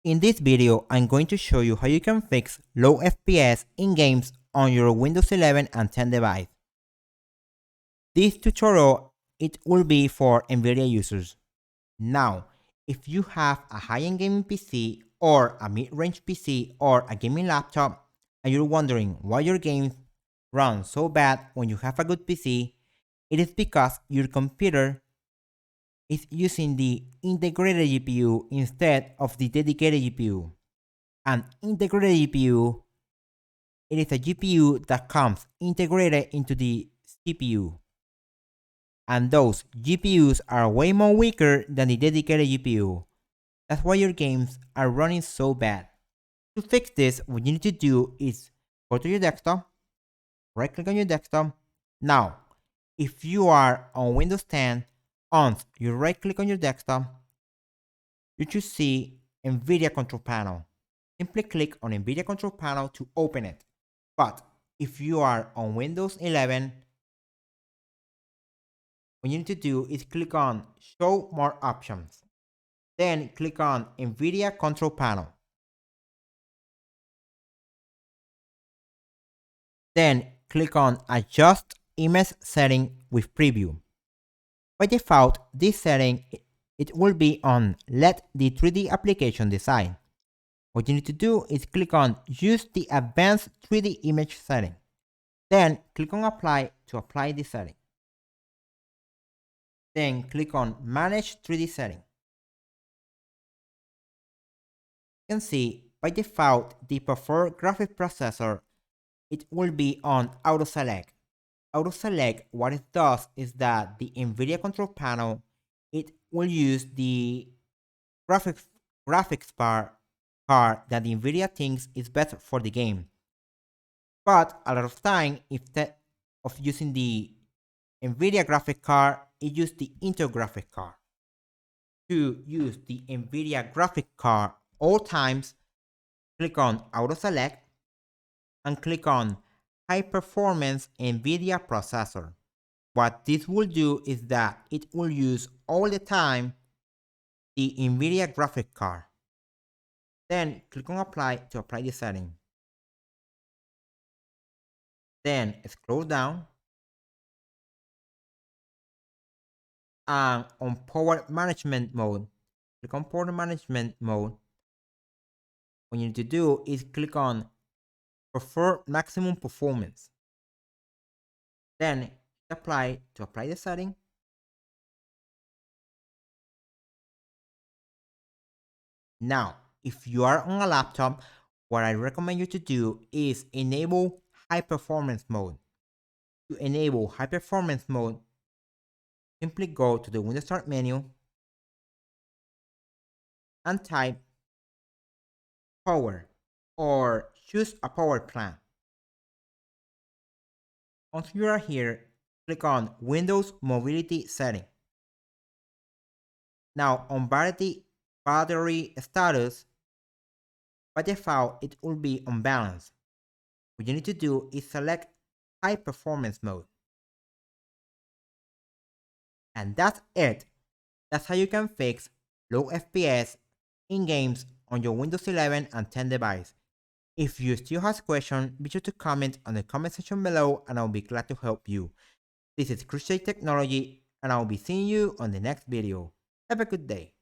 In this video, I'm going to show you how you can fix low FPS in games on your Windows 11 and 10 device. This tutorial, it will be for nvidia users. Now, if you have a high-end gaming PC or a mid-range PC or a gaming laptop and you're wondering why your games run so bad when you have a good PC, it is because your computer is using the integrated GPU instead of the dedicated GPU. An integrated GPU, it is a GPU that comes integrated into the CPU. And those GPUs are way more weaker than the dedicated GPU. That's why your games are running so bad. To fix this, what you need to do is go to your desktop, right click on your desktop. Now, if you are on Windows 10, once you right click on your desktop, you should see NVIDIA control panel. Simply click on NVIDIA control panel to open it. But if you are on Windows 11, what you need to do is click on show more options. Then click on NVIDIA control panel. Then click on adjust image setting with preview. By default, this setting it will be on let the 3D application decide. What you need to do is click on use the advanced 3D image setting. Then click on apply to apply the setting. Then click on manage 3D setting. You can see by default the preferred graphic processor it will be on auto select. Auto select, what it does is that the NVIDIA control panel it will use the graphics card that the NVIDIA thinks is best for the game. But a lot of time, instead of using the NVIDIA graphic card, it uses the Intel graphic card. To use the NVIDIA graphic card all times, click on auto select and click on high performance NVIDIA processor. What this will do is that it will use all the time the NVIDIA graphic card. Then click on apply to apply the setting. Then scroll down and on power management mode, click on power management mode. What you need to do is click on prefer maximum performance. Then apply to apply the setting. Now, if you are on a laptop, what I recommend you to do is enable high performance mode. To enable high performance mode, simply go to the Windows Start menu and type power or choose a power plan. Once you are here, click on Windows Mobility Setting. Now on battery status, by default it will be on balance. What you need to do is select high performance mode. And that's it. That's how you can fix low FPS in games on your Windows 11 and 10 device. If you still have questions, be sure to comment on the comment section below and I'll be glad to help you. This is Crusade Technology and I'll be seeing you on the next video. Have a good day.